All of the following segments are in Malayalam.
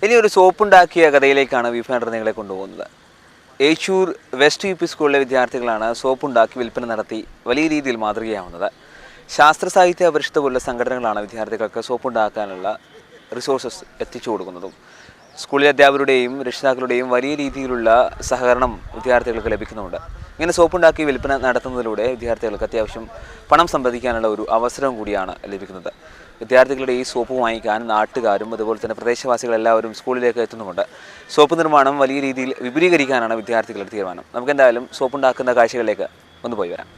ഇനി ഒരു സോപ്പുണ്ടാക്കിയ കഥയിലേക്കാണ് വിഫാൻഡർ നിങ്ങളെ കൊണ്ടുപോകുന്നത്. ഏച്ചൂർ വെസ്റ്റ് യു പി സ്കൂളിലെ വിദ്യാർത്ഥികളാണ് സോപ്പുണ്ടാക്കി വിൽപ്പന നടത്തി വലിയ രീതിയിൽ മാതൃകയാവുന്നത്. ശാസ്ത്ര സാഹിത്യ പരിഷത്ത് പോലുള്ള സംഘടനകളാണ് വിദ്യാർത്ഥികൾക്ക് സോപ്പുണ്ടാക്കാനുള്ള റിസോഴ്സസ് എത്തിച്ചു കൊടുക്കുന്നതും. സ്കൂളിലെ അധ്യാപകരുടെയും രക്ഷിതാക്കളുടെയും വലിയ രീതിയിലുള്ള സഹകരണം വിദ്യാർത്ഥികൾക്ക് ലഭിക്കുന്നുണ്ട്. ഇങ്ങനെ സോപ്പുണ്ടാക്കി വിൽപ്പന നടത്തുന്നതിലൂടെ വിദ്യാർത്ഥികൾക്ക് അത്യാവശ്യം പണം സമ്പാദിക്കാനുള്ള ഒരു അവസരം കൂടിയാണ് ലഭിക്കുന്നത്. വിദ്യാർത്ഥികളുടെ ഈ സോപ്പ് വാങ്ങിക്കാൻ നാട്ടുകാരും അതുപോലെ തന്നെ പ്രദേശവാസികളെല്ലാവരും സ്കൂളിലേക്ക് എത്തുന്നുമുണ്ട്. സോപ്പ് നിർമ്മാണം വലിയ രീതിയിൽ വിപുലീകരിക്കാനാണ് വിദ്യാർത്ഥികളുടെ തീരുമാനം. നമുക്കെന്തായാലും സോപ്പുണ്ടാക്കുന്ന കാഴ്ചകളിലേക്ക് ഒന്ന് പോയി വരാം.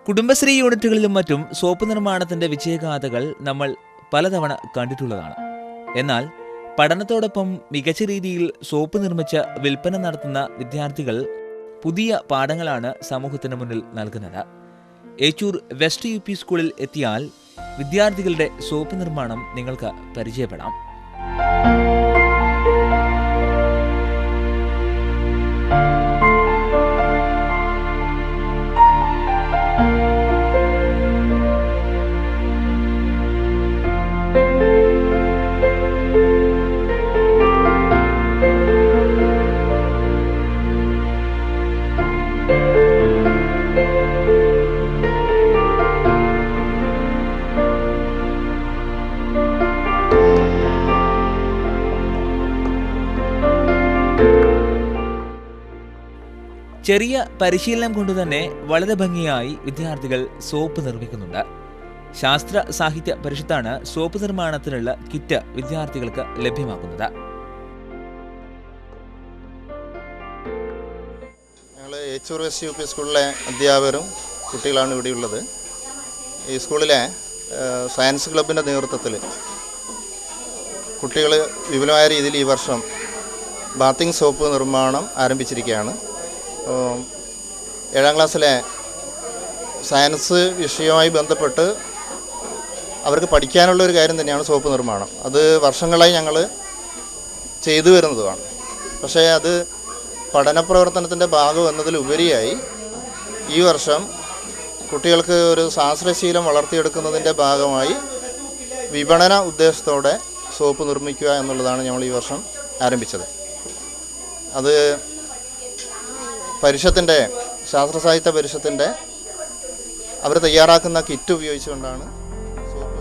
കുടുംബശ്രീ യൂണിറ്റുകളിലും മറ്റും സോപ്പ് നിർമ്മാണത്തിന്റെ വിജയഗാഥകൾ നമ്മൾ പലതവണ കണ്ടിട്ടുള്ളതാണ്. എന്നാൽ പഠനത്തോടൊപ്പം മികച്ച രീതിയിൽ സോപ്പ് നിർമ്മിച്ച് വിൽപ്പന നടത്തുന്ന വിദ്യാർത്ഥികൾ പുതിയ പാഠങ്ങളാണ് സമൂഹത്തിന് മുന്നിൽ നൽകുന്നത്. ഏച്ചൂർ വെസ്റ്റ് യു പി സ്കൂളിൽ എത്തിയാൽ വിദ്യാർത്ഥികളുടെ സോപ്പ് നിർമ്മാണം നിങ്ങൾക്ക് പരിചയപ്പെടാം. ചെറിയ പരിശീലനം കൊണ്ടുതന്നെ വളരെ ഭംഗിയായി വിദ്യാർത്ഥികൾ സോപ്പ് നിർമ്മിക്കുന്നുണ്ട്. ശാസ്ത്ര സാഹിത്യ പരിഷത്താണ് സോപ്പ് നിർമ്മാണത്തിനുള്ള കിറ്റ് വിദ്യാർത്ഥികൾക്ക് ലഭ്യമാക്കുന്നത്. ഞങ്ങൾ ഏച്ചൂർ വെസ്റ്റ് യു പി സ്കൂളിലെ അധ്യാപകരും കുട്ടികളാണ് ഇവിടെയുള്ളത്. ഈ സ്കൂളിലെ സയൻസ് ക്ലബിൻ്റെ നേതൃത്വത്തിൽ കുട്ടികൾ വിപുലമായ രീതിയിൽ ഈ വർഷം ബാത്തിങ് സോപ്പ് നിർമ്മാണം ആരംഭിച്ചിരിക്കുകയാണ്. 7ാം ക്ലാസ്സിലെ സയൻസ് വിഷയവുമായി ബന്ധപ്പെട്ട് അവർക്ക് പഠിക്കാനുള്ള ഒരു കാര്യം തന്നെയാണ് സോപ്പ് നിർമ്മാണം. അത് വർഷങ്ങളായി ഞങ്ങൾ ചെയ്തു വരുന്നതുമാണ്. പക്ഷേ അത് പഠന പ്രവർത്തനത്തിൻ്റെ ഭാഗം എന്നതിലുപരിയായി ഈ വർഷം കുട്ടികൾക്ക് ഒരു ശാസ്ത്രശീലം വളർത്തിയെടുക്കുന്നതിൻ്റെ ഭാഗമായി വിപണന ഉദ്ദേശത്തോടെ സോപ്പ് നിർമ്മിക്കുക എന്നുള്ളതാണ് ഞങ്ങൾ ഈ വർഷം ആരംഭിച്ചത്. അത് പരിഷത്തിൻ്റെ ശാസ്ത്ര സാഹിത്യ പരിഷത്തിൻ്റെ അവർ തയ്യാറാക്കുന്ന കിറ്റ് ഉപയോഗിച്ചുകൊണ്ടാണ് സോപ്പ്.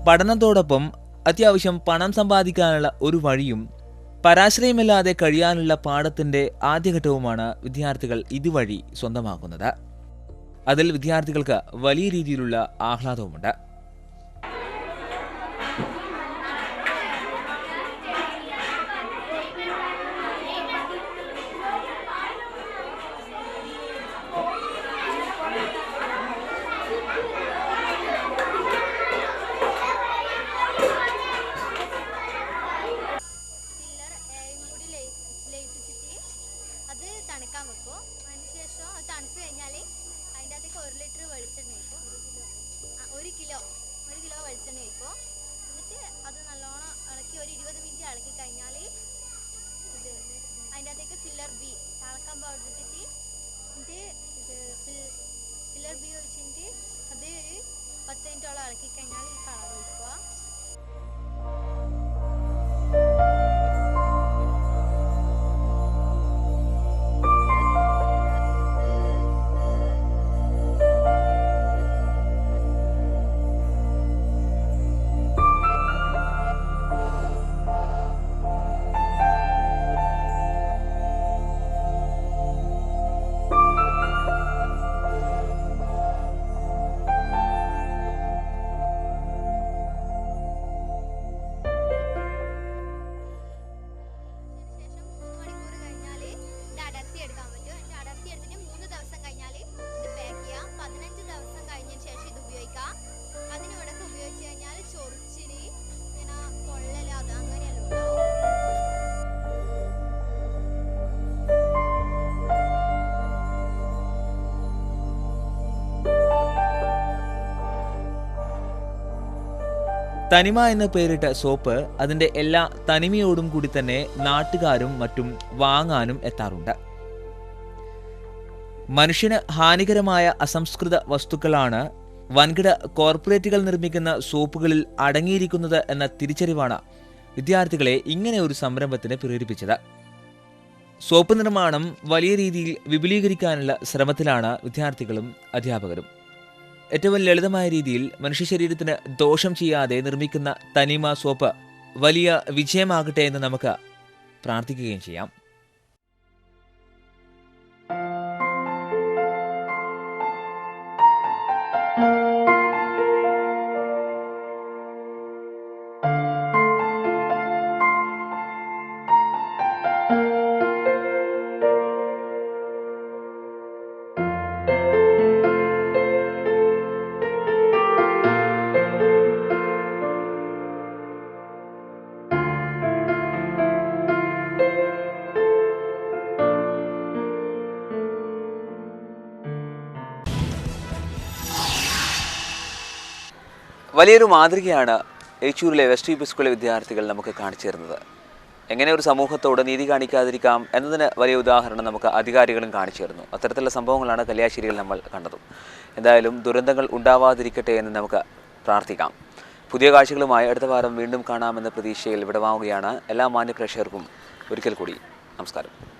പഠനത്തോടൊപ്പം അത്യാവശ്യം പണം സമ്പാദിക്കാനുള്ള ഒരു വഴിയും പരാശ്രയമില്ലാതെ കഴിയാനുള്ള പാഠത്തിന്റെ ആദ്യഘട്ടവുമാണ് വിദ്യാർത്ഥികൾ ഇതുവഴി സ്വന്തമാക്കുന്നത്. അതിൽ വിദ്യാർത്ഥികൾക്ക് വലിയ രീതിയിലുള്ള ആഹ്ലാദവുമുണ്ട്. തണുക്കാൻ വെക്കും. അതിനുശേഷം അത് തണുത്ത് കഴിഞ്ഞാൽ അതിൻ്റെ അകത്തേക്ക് 1 ലിറ്റർ വെളിച്ചെണ്ണ ഒഴിക്കും. 1 കിലോ വെളിച്ചെണ്ണ ഒഴിക്കും. എന്നിട്ട് അത് നല്ലോണം ഇളക്കി ഒരു 20 മിനിറ്റ് ഇളക്കി കഴിഞ്ഞാൽ അതിൻ്റെ അകത്തേക്ക് ഫില്ലർ ബി തിളക്കാൻ പാടിട്ടിട്ട് ഇത് ഫില്ലർ ബി ഒഴിച്ചിട്ട് അത് ഒരു 10 മിനിറ്റോളം ഇളക്കി കഴിഞ്ഞാൽ ഈ കളർ ഒഴിക്കുക. തനിമ എന്ന പേരിട്ട സോപ്പ് അതിൻ്റെ എല്ലാ തനിമയോടും കൂടി തന്നെ നാട്ടുകാരും മറ്റും വാങ്ങാനും എത്താറുണ്ട്. മനുഷ്യന് ഹാനികരമായ അസംസ്കൃത വസ്തുക്കളാണ് വൻകിട കോർപ്പറേറ്റുകൾ നിർമ്മിക്കുന്ന സോപ്പുകളിൽ അടങ്ങിയിരിക്കുന്നത് എന്ന തിരിച്ചറിവാണ് വിദ്യാർത്ഥികളെ ഇങ്ങനെ ഒരു സംരംഭത്തിന് പ്രേരിപ്പിച്ചത്. സോപ്പ് നിർമ്മാണം വലിയ രീതിയിൽ വിപുലീകരിക്കാനുള്ള ശ്രമത്തിലാണ് വിദ്യാർത്ഥികളും അധ്യാപകരും. ഏറ്റവും ലളിതമായ രീതിയിൽ മനുഷ്യ ശരീരത്തിന് ദോഷം ചെയ്യാതെ നിർമ്മിക്കുന്ന തനിമ സോപ്പ് വലിയ വിജയമാകട്ടെ എന്ന് നമുക്ക് പ്രാർത്ഥിക്കുകയും ചെയ്യാം. വലിയൊരു മാതൃകയാണ് ഏച്ചൂരിലെ വെസ്റ്റ് യു.പി. സ്കൂളിലെ വിദ്യാർത്ഥികൾ നമുക്ക് കാണിച്ചു തരുന്നത്. എങ്ങനെ ഒരു സമൂഹത്തോട് നീതി കാണിക്കാതിരിക്കാം എന്നതിന് വലിയ ഉദാഹരണം നമുക്ക് അധികാരികളും കാണിച്ചു തരുന്നു. അത്തരത്തിലുള്ള സംഭവങ്ങളാണ് കല്യാശ്ശേരിയിൽ നമ്മൾ കണ്ടത്. എന്തായാലും ദുരന്തങ്ങൾ ഉണ്ടാവാതിരിക്കട്ടെ എന്ന് നമുക്ക് പ്രാർത്ഥിക്കാം. പുതിയ കാഴ്ചകളുമായി അടുത്ത വാരം വീണ്ടും കാണാമെന്ന പ്രതീക്ഷയിൽ വിടവാങ്ങുകയാണ്. എല്ലാ മാന്യ പ്രേക്ഷകർക്കും ഒരിക്കൽ കൂടി നമസ്കാരം.